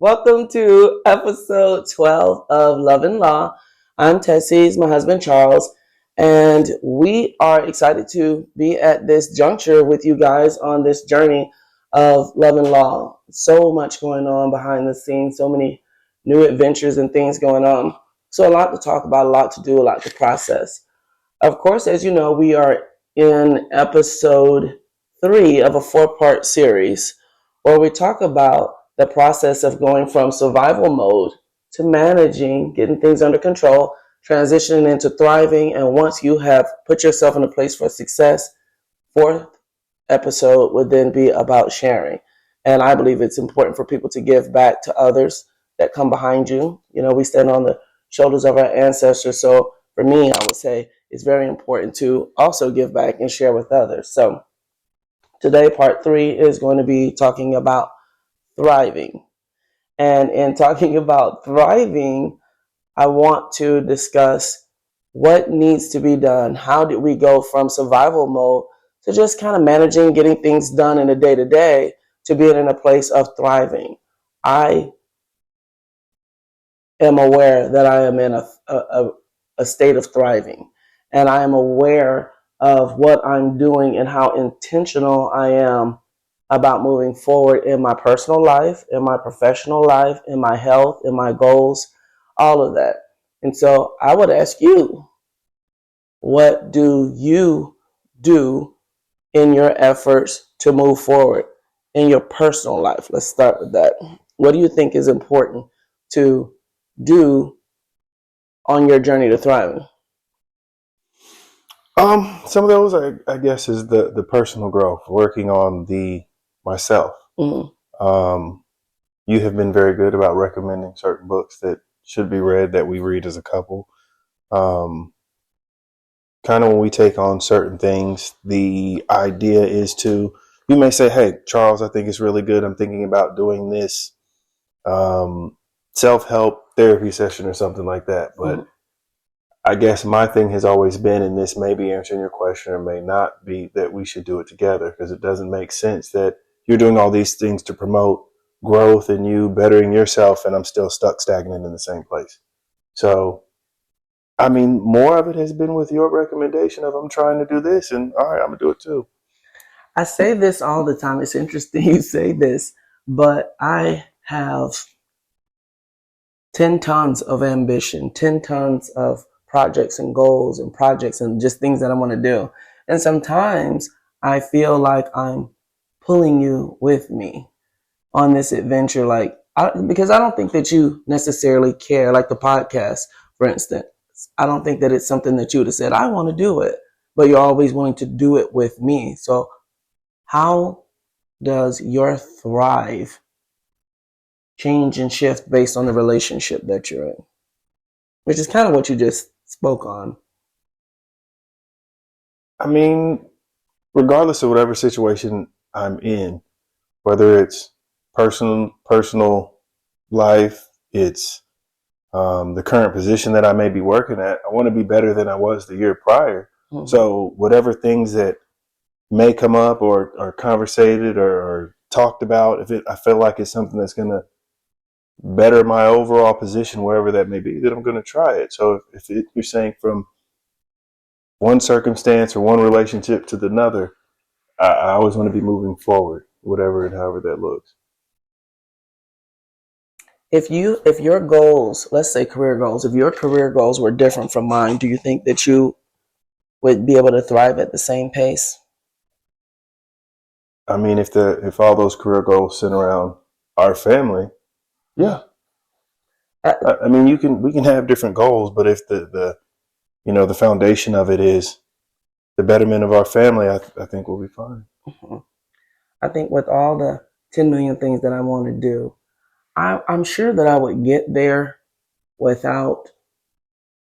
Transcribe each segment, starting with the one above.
Welcome to episode 12 of Love and Law. I'm Tessie, my husband Charles, and we are excited to be at this juncture with you guys on this journey of Love and Law. So much going on behind the scenes, so many new adventures and things going on. So a lot to talk about, a lot to do, a lot to process. Of course, as you know, we are in episode 3 of a 4-part series where we talk about the process of going from survival mode to managing, getting things under control, transitioning into thriving, and once you have put yourself in a place for success, 4th episode would then be about sharing. And I believe it's important for people to give back to others that come behind you. You know, we stand on the shoulders of our ancestors. So for me, I would say it's very important to also give back and share with others. So today, part 3 is going to be talking about thriving. And in talking about thriving, I want to discuss what needs to be done. How did we go from survival mode to just kind of managing, getting things done in the day-to-day to being in a place of thriving? I am aware that I am in a state of thriving, and I am aware of what I'm doing and how intentional I am about moving forward in my personal life, in my professional life, in my health, in my goals, all of that. And so I would ask you, what do you do in your efforts to move forward in your personal life? Let's start with that. What do you think is important to do on your journey to thriving? Some of those, I guess, is the personal growth, working on myself. Mm-hmm. You have been very good about recommending certain books that should be read, that we read as a couple. Kind of when we take on certain things, the idea is you may say, hey, Charles, I think it's really good. I'm thinking about doing this self-help therapy session or something like that. But Mm-hmm. I guess my thing has always been, and this may be answering your question or may not be, that we should do it together, because it doesn't make sense that you're doing all these things to promote growth and you bettering yourself, and I'm still stuck stagnant in the same place. So, I mean, more of it has been with your recommendation of I'm trying to do this, and all right, I'm going to do it too. I say this all the time. It's interesting you say this, but I have 10 tons of ambition, 10 tons of projects and goals and projects and just things that I want to do. And sometimes I feel like I'm pulling you with me on this adventure, because I don't think that you necessarily care, like the podcast, for instance. I don't think that it's something that you would have said, I want to do it, but you're always willing to do it with me. So how does your thrive change and shift based on the relationship that you're in? Which is kind of what you just spoke on. I mean, regardless of whatever situation I'm in, whether it's personal life, it's the current position that I may be working at, I want to be better than I was the year prior. Mm-hmm. So whatever things that may come up or are conversated or talked about, I feel like it's something that's going to better my overall position, wherever that may be, then I'm going to try it. So if you're saying from one circumstance or one relationship to another, I always want to be moving forward, whatever and however that looks. If your goals, let's say career goals, if your career goals were different from mine, do you think that you would be able to thrive at the same pace? I mean, if all those career goals center around our family, yeah. I mean, we can have different goals, but if the foundation of it is the betterment of our family, I think we'll be fine. Mm-hmm. I think with all the 10 million things that I want to do, I'm sure that I would get there without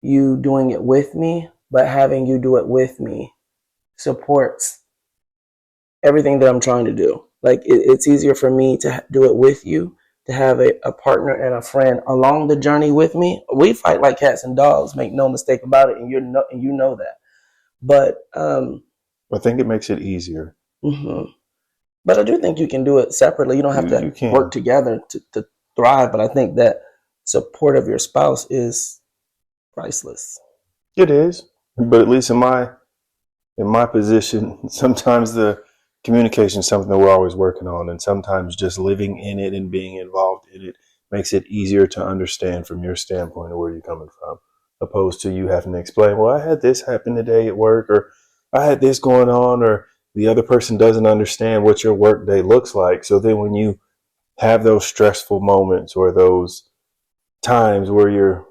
you doing it with me, but having you do it with me supports everything that I'm trying to do. Like it's easier for me to do it with you, to have a partner and a friend along the journey with me. We fight like cats and dogs, make no mistake about it, and you know that. But I think it makes it easier. Mm-hmm. But I do think you can do it separately. You don't have to work together to thrive. But I think that support of your spouse is priceless. It is, but at least in my position, sometimes the communication is something that we're always working on, and sometimes just living in it and being involved in it makes it easier to understand from your standpoint of where you're coming from, opposed to you having to explain, well, I had this happen today at work, or I had this going on, or the other person doesn't understand what your work day looks like. So then when you have those stressful moments or those times where you're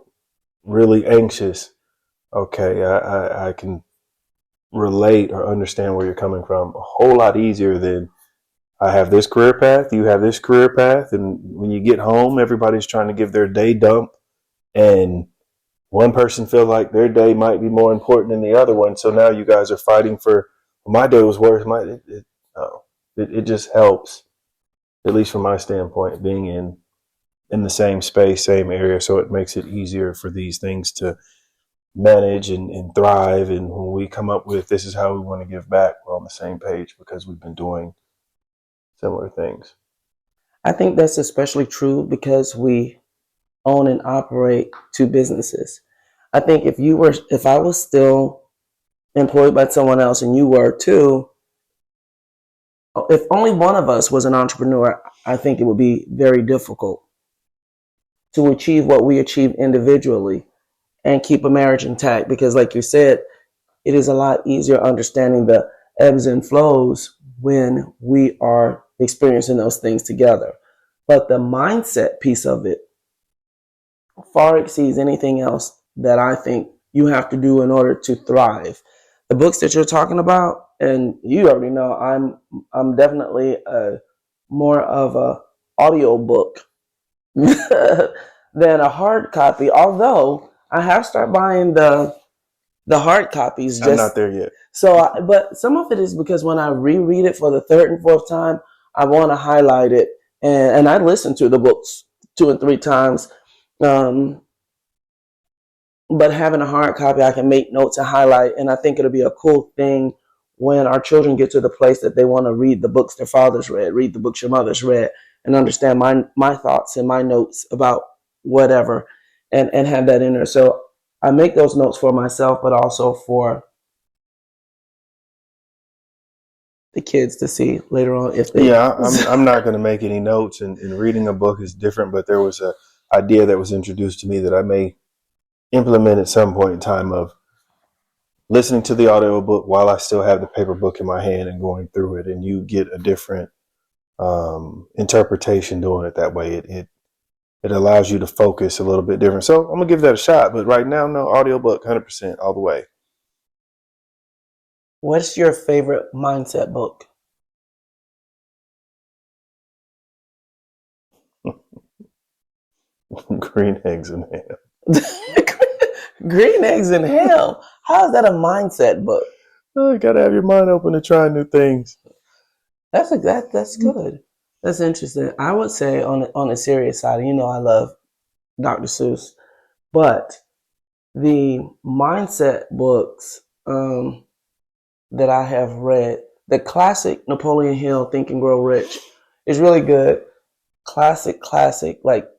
really anxious, okay, I can relate or understand where you're coming from a whole lot easier than I have this career path, you have this career path, and when you get home, everybody's trying to give their day dump, and one person feel like their day might be more important than the other one. So now you guys are fighting for, well, my day was worse. No, it just helps, at least from my standpoint, being in the same space, same area. So it makes it easier for these things to manage and thrive. And when we come up with, this is how we want to give back, we're on the same page because we've been doing similar things. I think that's especially true because we own and operate two businesses. I think if I was still employed by someone else and you were too, if only one of us was an entrepreneur, I think it would be very difficult to achieve what we achieve individually and keep a marriage intact. Because like you said, it is a lot easier understanding the ebbs and flows when we are experiencing those things together. But the mindset piece of it far exceeds anything else that I think you have to do in order to thrive. The books that you're talking about, and you already know, I'm definitely more of a audio book than a hard copy. Although I have started buying the hard copies. I'm not there yet. So, but some of it is because when I reread it for the third and fourth time, I want to highlight it, and I listen to the books 2 and 3 times. But having a hard copy, I can make notes and highlight, and I think it'll be a cool thing when our children get to the place that they want to read the books their fathers read, read the books your mother's read, and understand my thoughts and my notes about whatever, and have that in there. So I make those notes for myself, but also for the kids to see later on if they. Yeah, I'm not going to make any notes, and reading a book is different. But there was a idea that was introduced to me that I may implement at some point in time of listening to the audio book while I still have the paper book in my hand and going through it, and you get a different interpretation doing it that way. It allows you to focus a little bit different. So I'm gonna give that a shot. But right now, no, audio book, 100% all the way. What's your favorite mindset book? Green Eggs and Ham. Green Eggs and Ham. How is that a mindset book? Oh, you gotta have your mind open to try new things. That's good. That's interesting. I would say on a serious side, you know, I love Dr. Seuss, but the mindset books that I have read, the classic Napoleon Hill, Think and Grow Rich, is really good. Classic, like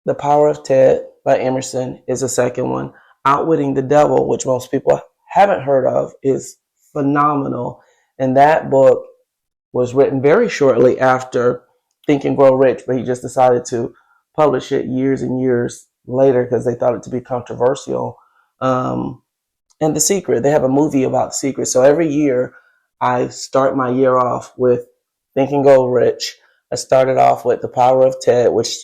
The Power of Ted by Emerson is a second one. Outwitting the Devil, which most people haven't heard of, is phenomenal. And that book was written very shortly after Think and Grow Rich, but he just decided to publish it years and years later because they thought it to be controversial. And The Secret, they have a movie about The Secret. So every year I start my year off with Think and Grow Rich. I started off with The Power of Ted, which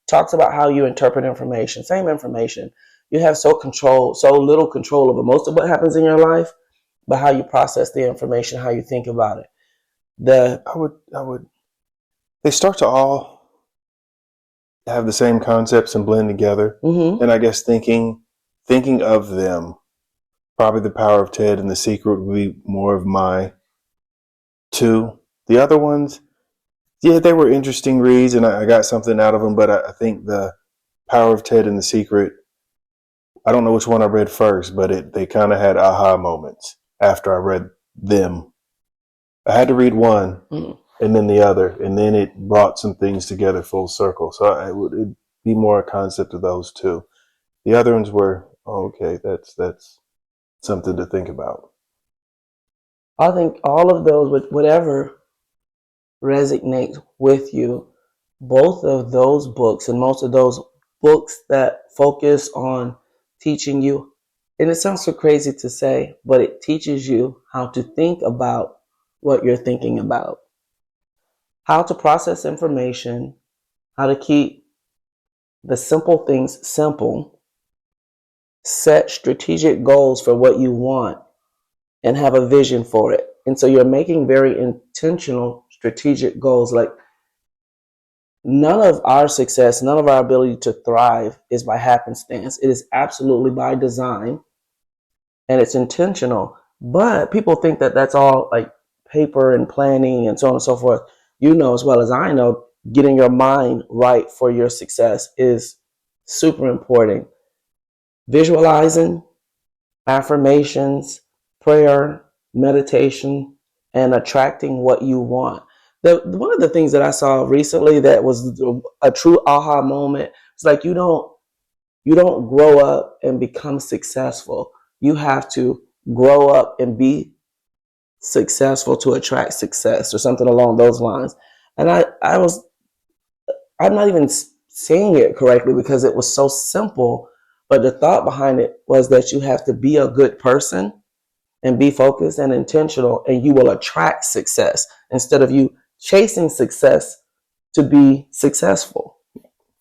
talks about how you interpret information, same information. You have so little control over most of what happens in your life, but how you process the information, how you think about it. They start to all have the same concepts and blend together. Mm-hmm. And I guess thinking of them, probably The Power of Ted and The Secret would be more of my two. The other ones, yeah, they were interesting reads and I got something out of them, but I think The Power of Ted and The Secret, I don't know which one I read first, but they kind of had aha moments after I read them. I had to read one, and then the other, and then it brought some things together full circle. So it'd be more a concept of those two. The other ones were, okay, that's something to think about. I think all of those, with whatever resonates with you, both of those books and most of those books that focus on teaching you, and it sounds so crazy to say, but it teaches you how to think about what you're thinking about, how to process information, how to keep the simple things simple, set strategic goals for what you want, and have a vision for it. And so you're making very intentional strategic goals. Like, none of our success, none of our ability to thrive is by happenstance. It is absolutely by design, and it's intentional. But people think that that's all like paper and planning and so on and so forth. You know as well as I know, getting your mind right for your success is super important. Visualizing, affirmations, prayer, meditation, and attracting what you want. One of the things that I saw recently that was a true aha moment is like, you don't grow up and become successful. You have to grow up and be successful to attract success, or something along those lines. And I'm not even saying it correctly because it was so simple, but the thought behind it was that you have to be a good person and be focused and intentional, and you will attract success instead of you chasing success to be successful.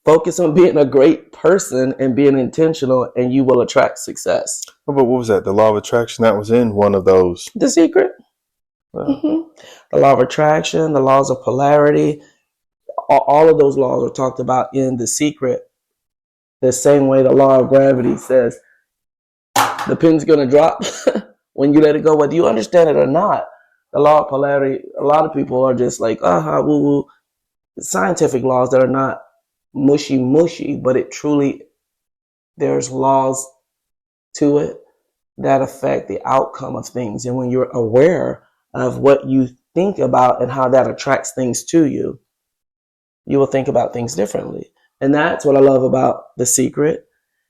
Focus on being a great person and being intentional, and you will attract success. Oh, but what was that? The law of attraction, that was in one of those. The secret. The law of attraction, the laws of polarity, all of those laws are talked about in The Secret. The same way the law of gravity says the pin's going to drop when you let it go, whether you understand it or not. The law of polarity, a lot of people are just like, woo woo. Scientific laws that are not mushy, but it truly, there's laws to it that affect the outcome of things. And when you're aware of what you think about and how that attracts things to you, you will think about things differently. And that's what I love about The Secret,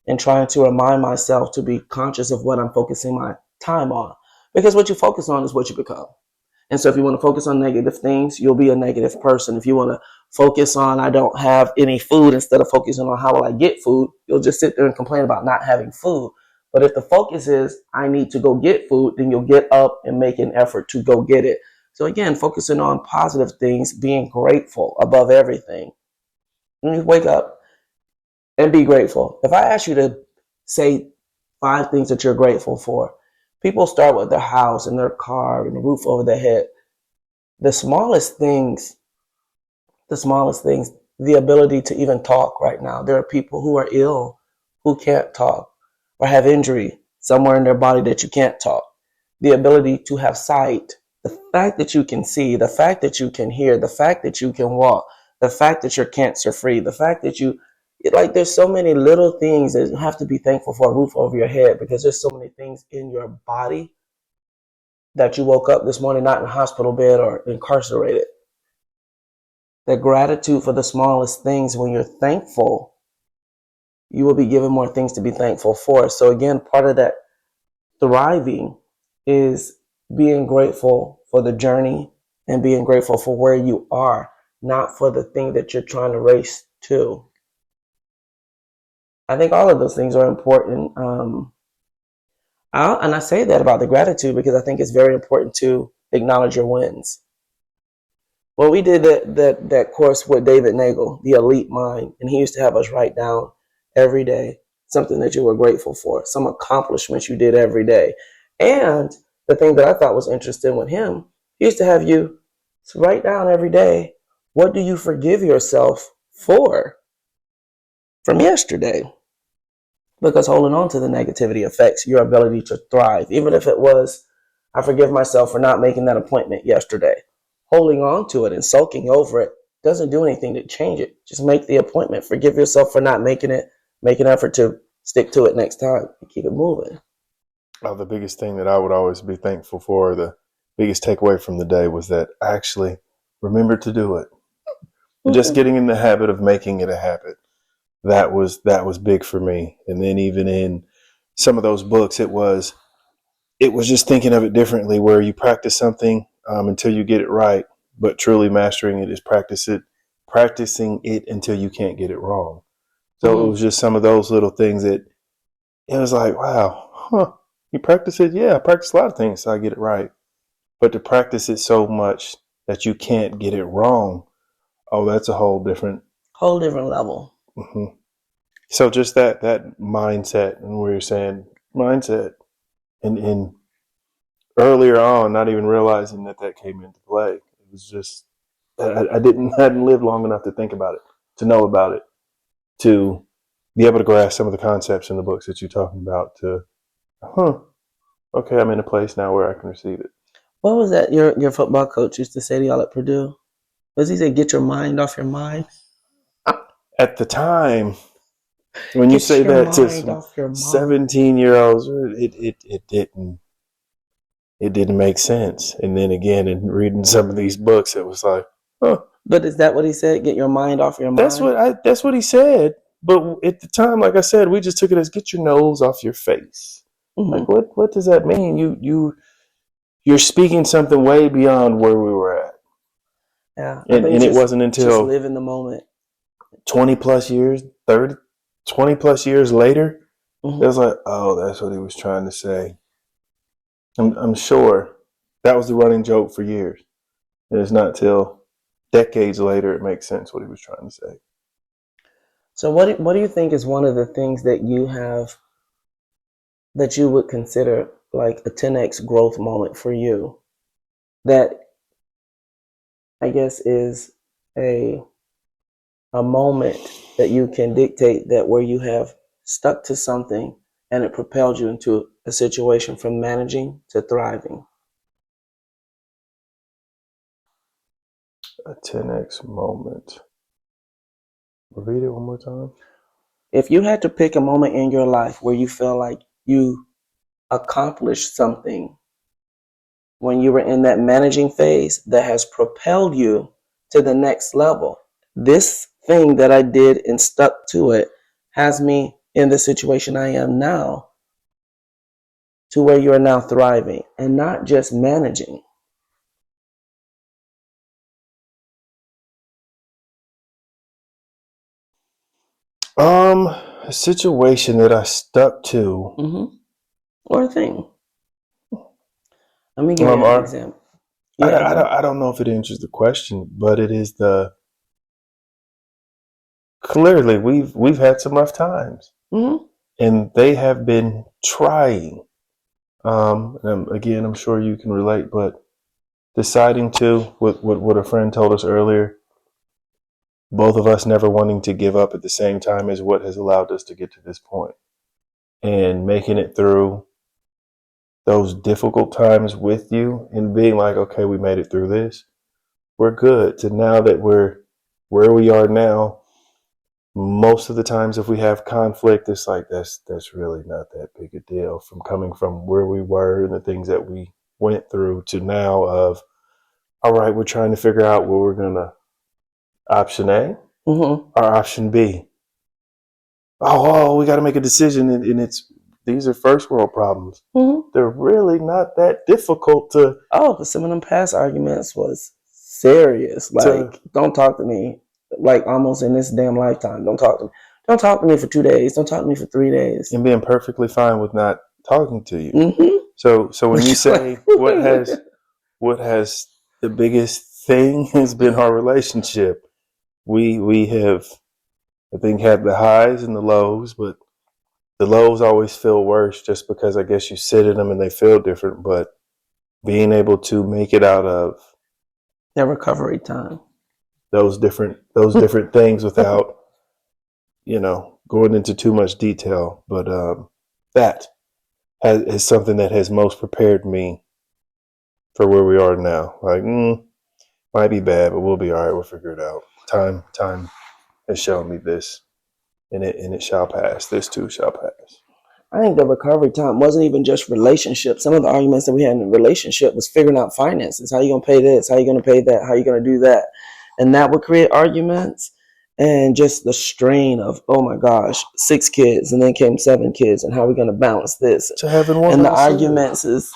and trying to remind myself to be conscious of what I'm focusing my time on. Because what you focus on is what you become. And so if you want to focus on negative things, you'll be a negative person. If you want to focus on, I don't have any food, instead of focusing on how will I get food, you'll just sit there and complain about not having food. But if the focus is, I need to go get food, then you'll get up and make an effort to go get it. So again, focusing on positive things, being grateful above everything. When you wake up and be grateful. If I ask you to say 5 things that you're grateful for, people start with their house and their car and the roof over their head. The smallest things, the ability to even talk right now. There are people who are ill, who can't talk, or have injury somewhere in their body that you can't talk. The ability to have sight, the fact that you can see, the fact that you can hear, the fact that you can walk, the fact that you're cancer free, the fact that there's so many little things that you have to be thankful for. A roof over your head, because there's so many things in your body that you woke up this morning not in a hospital bed or incarcerated. The gratitude for the smallest things, when you're thankful, you will be given more things to be thankful for. So again, part of that thriving is being grateful for the journey and being grateful for where you are, not for the thing that you're trying to race to. I think all of those things are important. And I say that about the gratitude because I think it's very important to acknowledge your wins. When we did that course with David Nagel, The Elite Mind, and he used to have us write down every day something that you were grateful for, some accomplishments you did every day. And the thing that I thought was interesting with him, he used to have you write down every day, what do you forgive yourself for from yesterday? Because holding on to the negativity affects your ability to thrive. Even if it was, I forgive myself for not making that appointment yesterday. Holding on to it and sulking over it doesn't do anything to change it. Just make the appointment. Forgive yourself for not making it. Make an effort to stick to it next time and keep it moving. The biggest thing that I would always be thankful for, the biggest takeaway from the day, was that actually remember to do it. Just getting in the habit of making it a habit. That was big for me. And then even in some of those books, it was just thinking of it differently, where you practice something until you get it right, but truly mastering it is practicing it until you can't get it wrong. So it was just some of those little things that it was like, wow, you practice it? Yeah, I practice a lot of things so I get it right. But to practice it so much that you can't get it wrong, oh, that's a whole different level. Mm-hmm. So just that mindset, and where you're saying mindset, and earlier on, not even realizing that came into play. It was just I hadn't lived long enough to think about it, to know about it, to be able to grasp some of the concepts in the books that you're talking about. Okay, I'm in a place now where I can receive it. What was that your football coach used to say to y'all at Purdue? Was he say, "Get your mind off your mind"? At the time, when you say that to some 17-year-olds, it didn't make sense. And then again, in reading some of these books, it was like, huh. But is that what he said? Get your mind off your mind? That's what he said. But at the time, like I said, we just took it as get your nose off your face. Like, what does that mean? You're speaking something way beyond where we were at. Yeah. And it wasn't until just live in the moment. 20 plus years later, it was like, oh, that's what he was trying to say. I'm sure that was the running joke for years. And it's not till decades later it makes sense what he was trying to say. So what do you think is one of the things that you have that you would consider like a 10x growth moment for you, that I guess is a moment that you can dictate that where you have stuck to something and it propelled you into a situation from managing to thriving? A 10x moment. Read it one more time. If you had to pick a moment in your life where you feel like you accomplished something when you were in that managing phase that has propelled you to the next level, this thing that I did and stuck to it has me in the situation I am now, to where you are now thriving and not just managing. A situation that I stuck to. Or a thing. Let me give you an example. I don't know if it answers the question, but it is clearly we've had some rough times, and they have been trying. Again, I'm sure you can relate, but deciding to what a friend told us earlier, both of us never wanting to give up at the same time is what has allowed us to get to this point, and making it through those difficult times with you and being like, okay, we made it through this. We're good. To now that we're where we are now, most of the times if we have conflict, it's like that's really not that big a deal, from coming from where we were and the things that we went through to now of, all right, we're trying to figure out where we're gonna option A or option B. Oh, we got to make a decision, and these are first world problems. They're really not that difficult to. But some of them past arguments was serious. Like, don't talk to me. Like, almost in this damn lifetime. Don't talk to me. Don't talk to me for 2 days. Don't talk to me for 3 days. And being perfectly fine with not talking to you. So when you say what has the biggest thing has been our relationship, we have, I think, had the highs and the lows, but the lows always feel worse just because I guess you sit in them and they feel different. But being able to make it out of their recovery time, those different things without, going into too much detail. But that is something that has most prepared me for where we are now. Like, might be bad, but we'll be all right. We'll figure it out. Time has shown me this, and it shall pass. This too shall pass. I think the recovery time wasn't even just relationships. Some of the arguments that we had in a relationship was figuring out finances. How are you going to pay this? How are you going to pay that? How are you going to do that? And that would create arguments and just the strain of, oh my gosh, 6 kids and then came 7 kids. And how are we going to balance this? To having one and the house, arguments is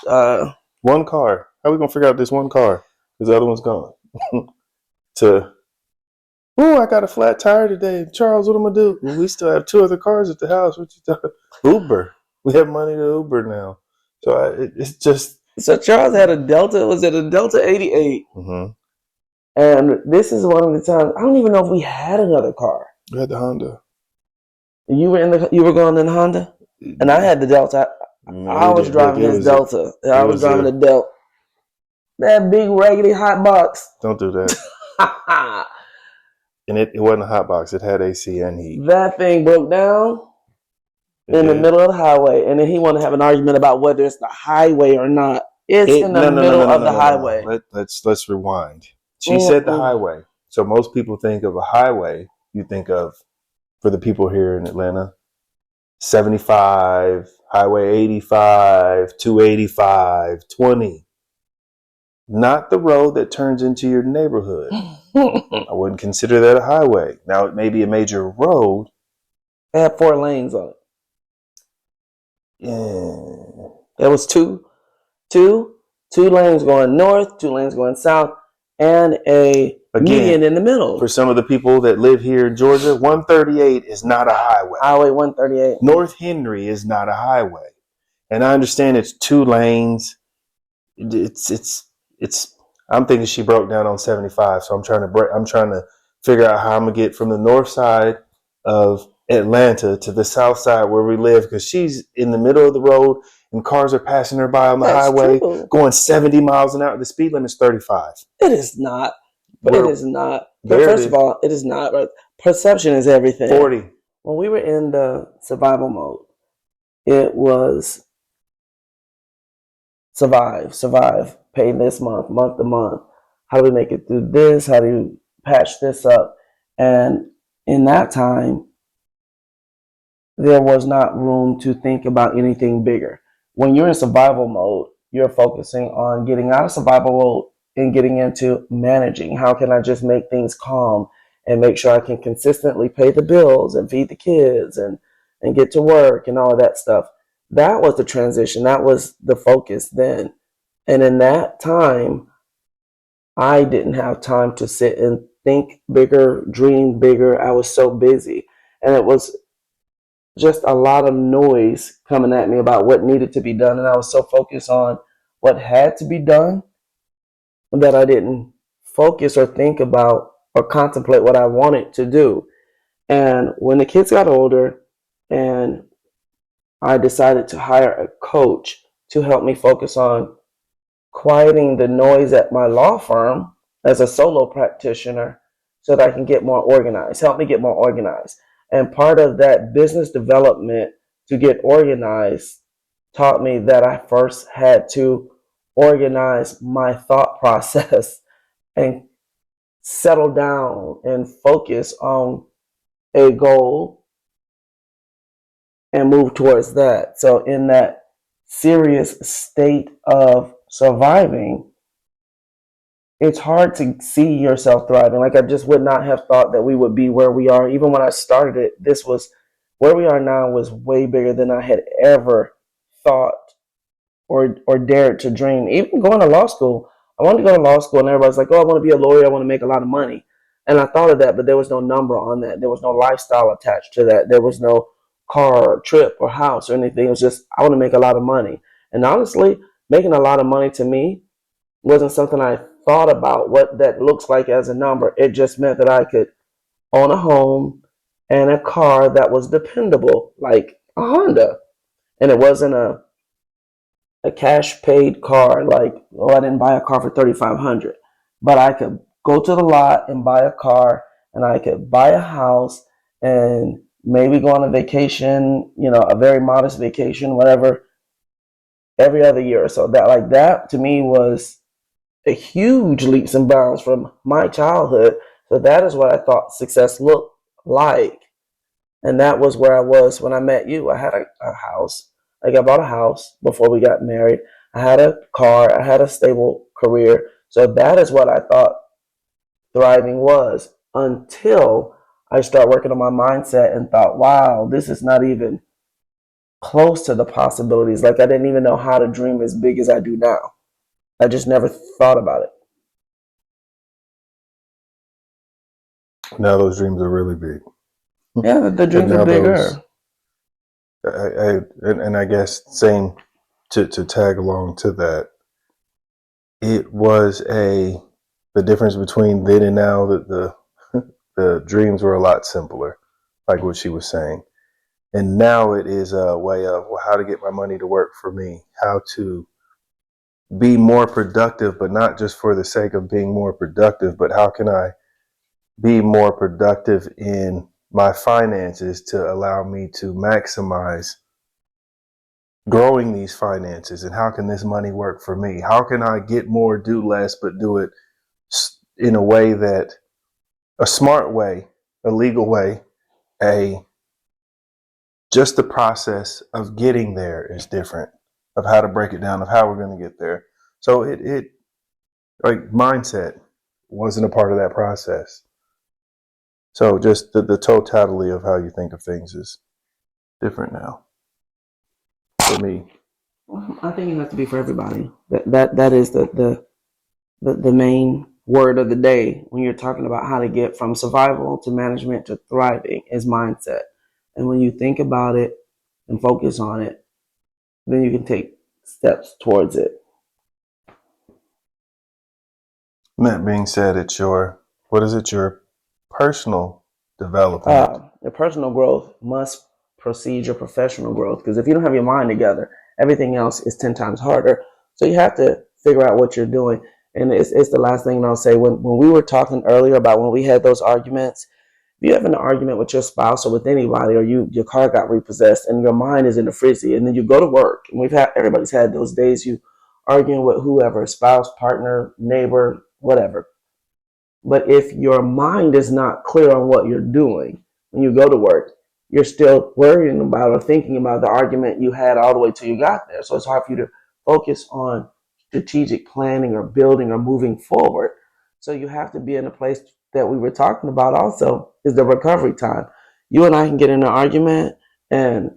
one car. How are we going to figure out this one car? Because the other one's gone. To, oh, I got a flat tire today. Charles, what am I going to do? Well, we still have 2 other cars at the house. What you talking? Uber. We have money to Uber now. So it's just. So Charles had a Delta. Was it a Delta 88? Mm-hmm. And this is one of the times, I don't even know if we had another car. We had the Honda. You were going in the Honda? And I had the Delta. I was driving his Delta. I was driving the Delta. That big raggedy hot box. Don't do that. And it wasn't a hot box. It had AC and heat. That thing broke down in the middle of the highway. And then he wanted to have an argument about whether it's the highway or not. It's in the middle of the highway. Let's rewind. She said the highway. So most people think of a highway. You think of, for the people here in Atlanta, 75, Highway 85, 285, 20. Not the road that turns into your neighborhood. I wouldn't consider that a highway. Now, it may be a major road. It had 4 lanes on it. Yeah. There was two lanes going north, 2 lanes going south, and a median in the middle. For some of the people that live here in Georgia, 138 is not a highway. Highway 138. North Henry is not a highway. And I understand it's 2 lanes. I'm thinking she broke down on 75, so I'm trying to figure out how I'm gonna get from the north side of Atlanta to the south side where we live, because she's in the middle of the road and cars are passing her by on the highway going 70 miles an hour. The speed limit is 35. It is not. But it is not. But first of all, it is not. Right? Perception is everything. 40. When we were in the survival mode, it was survive, pay this month to month. How do we make it through this? How do you patch this up? And in that time, there was not room to think about anything bigger. When you're in survival mode, you're focusing on getting out of survival mode and getting into managing. How can I just make things calm and make sure I can consistently pay the bills and feed the kids and get to work and all of that stuff? That was the transition. That was the focus then. And in that time, I didn't have time to sit and think bigger, dream bigger. I was so busy. And it was just a lot of noise coming at me about what needed to be done. And I was so focused on what had to be done that I didn't focus or think about or contemplate what I wanted to do. And when the kids got older and I decided to hire a coach to help me focus on quieting the noise at my law firm as a solo practitioner so that I can get more organized, help me get more organized. And part of that business development to get organized taught me that I first had to organize my thought process and settle down and focus on a goal and move towards that. So in that serious state of surviving, it's hard to see yourself thriving. Like, I just would not have thought that we would be where we are. Even when I started it, this was where we are now was way bigger than I had ever thought or dared to dream. Even going to law school, I wanted to go to law school and everybody's like, oh, I want to be a lawyer. I want to make a lot of money. And I thought of that, but there was no number on that. There was no lifestyle attached to that. There was no car or trip or house or anything. It was just, I want to make a lot of money. And honestly, making a lot of money to me wasn't something I thought about what that looks like as a number. It just meant that I could own a home and a car that was dependable, like a Honda. And it wasn't a cash paid car, like, oh, I didn't buy a car for $3,500. But I could go to the lot and buy a car, and I could buy a house and maybe go on a vacation, a very modest vacation, whatever, every other year or so. That to me was a huge leaps and bounds from my childhood. So that is what I thought success looked like. And that was where I was when I met you. I had a house. Like I bought a house before we got married. I had a car. I had a stable career. So that is what I thought thriving was until I started working on my mindset and thought, wow, this is not even close to the possibilities. Like I didn't even know how to dream as big as I do now. I just never thought about it. Now those dreams are really big. Yeah, the dreams are bigger. And I guess same to tag along to that. It was the difference between then and now that the dreams were a lot simpler, like what she was saying. And now it is a way of how to get my money to work for me, how to be more productive, but not just for the sake of being more productive, but how can I be more productive in my finances to allow me to maximize growing these finances, and how can this money work for me? How can I get more, do less, but do it in a way that a smart way, a legal way, just the process of getting there is different, of how to break it down, of how we're going to get there. So it like mindset wasn't a part of that process. So just the totality of how you think of things is different now for me. I think it has to be for everybody. That is the main word of the day when you're talking about how to get from survival to management to thriving is mindset. And when you think about it and focus on it, then you can take steps towards it. That being said, what is it, your personal development? Your personal growth must precede your professional growth, because if you don't have your mind together, everything else is 10 times harder. So you have to figure out what you're doing. And it's the last thing I'll say. When we were talking earlier about when we had those arguments, if you have an argument with your spouse or with anybody, or your car got repossessed and your mind is in a frizzy, and then you go to work, and everybody's had those days, you arguing with whoever, spouse, partner, neighbor, whatever. But if your mind is not clear on what you're doing when you go to work, you're still worrying about or thinking about the argument you had all the way till you got there. So it's hard for you to focus on strategic planning or building or moving forward. So you have to be in a place that we were talking about also is the recovery time. You and I can get in an argument and,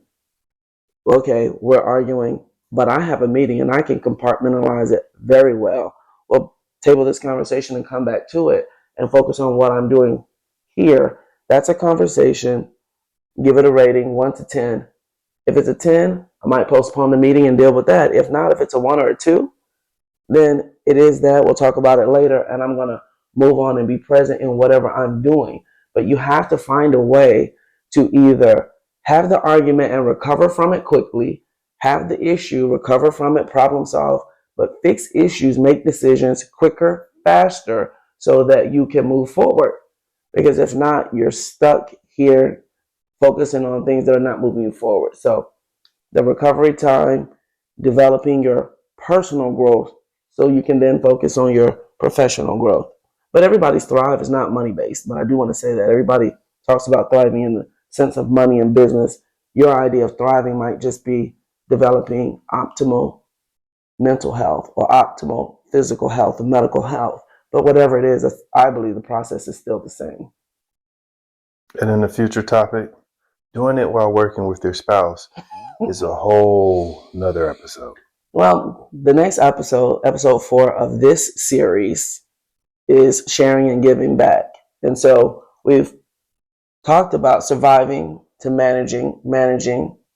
okay, we're arguing, but I have a meeting and I can compartmentalize it very well. We'll table this conversation and come back to it and focus on what I'm doing here. That's a conversation. Give it a rating, 1 to 10. If it's a 10, I might postpone the meeting and deal with that. If not, if it's a 1 or a 2, then it is that. We'll talk about it later, and I'm going to move on and be present in whatever I'm doing. But you have to find a way to either have the argument and recover from it quickly, have the issue, recover from it, problem solve, but fix issues, make decisions quicker, faster, so that you can move forward. Because if not, you're stuck here focusing on things that are not moving you forward. So the recovery time, developing your personal growth so you can then focus on your professional growth. But everybody's thrive is not money-based. But I do want to say that everybody talks about thriving in the sense of money and business. Your idea of thriving might just be developing optimal mental health or optimal physical health or medical health. But whatever it is, I believe the process is still the same. And in the future topic, doing it while working with your spouse is a whole nother episode. Well, the next episode 4 of this series, is sharing and giving back. And so we've talked about surviving to managing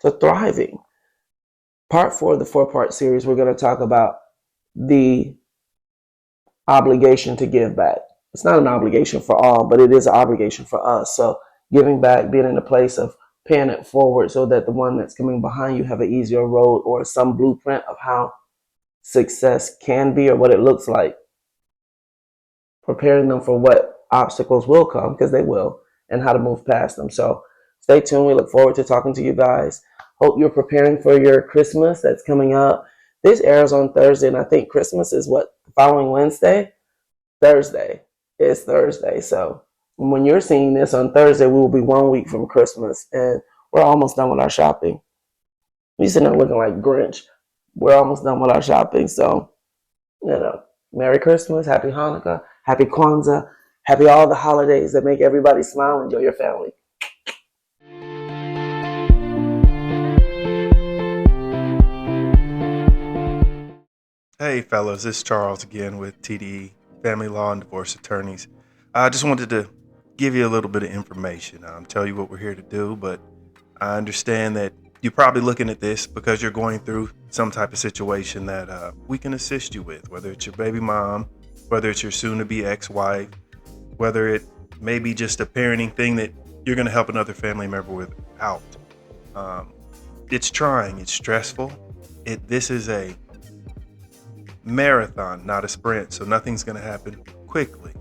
to thriving. Part 4 of the 4-part series, we're going to talk about the obligation to give back. It's not an obligation for all, but it is an obligation for us. So giving back, being in a place of paying it forward so that the one that's coming behind you have an easier road or some blueprint of how success can be or what it looks like. Preparing them for what obstacles will come, because they will, and how to move past them. So stay tuned. We look forward to talking to you guys. Hope you're preparing for your Christmas that's coming up. This airs on Thursday, and I think Christmas is what, the following Wednesday? Thursday. It's Thursday. So when you're seeing this on Thursday, we will be 1 week from Christmas, and we're almost done with our shopping. We sitting there looking like Grinch. We're almost done with our shopping, so Merry Christmas, Happy Hanukkah, Happy Kwanzaa, Happy all the holidays that make everybody smile. Enjoy your family. Hey fellas, it's Charles again with TDE, Family Law and Divorce Attorneys. I just wanted to give you a little bit of information, tell you what we're here to do, but I understand that you're probably looking at this because you're going through some type of situation that we can assist you with, whether it's your baby mom, whether it's your soon-to-be ex-wife, whether it may be just a parenting thing that you're going to help another family member with out. It's trying, it's stressful. This is a marathon, not a sprint, so nothing's going to happen quickly.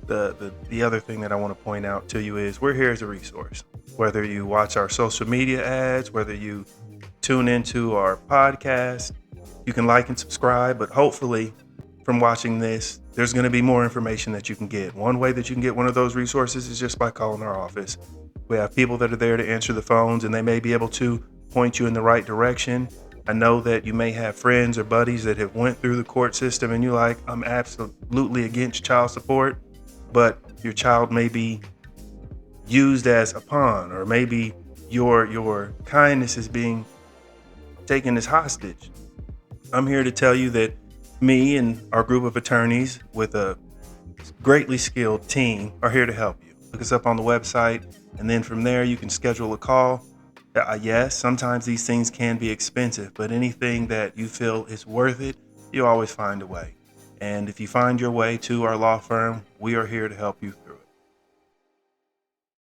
The other thing that I want to point out to you is we're here as a resource. Whether you watch our social media ads, whether you tune into our podcast, you can like and subscribe, but hopefully from watching this, there's going to be more information that you can get. One way that you can get one of those resources is just by calling our office. We have people that are there to answer the phones, and they may be able to point you in the right direction. I know that you may have friends or buddies that have went through the court system and you're like, I'm absolutely against child support, but your child may be used as a pawn, or maybe your kindness is being taken as hostage. I'm here to tell you that me and our group of attorneys with a greatly skilled team are here to help you. Look us up on the website, and then from there you can schedule a call. Yes, sometimes these things can be expensive, but anything that you feel is worth it, you always find a way. And if you find your way to our law firm, we are here to help you through.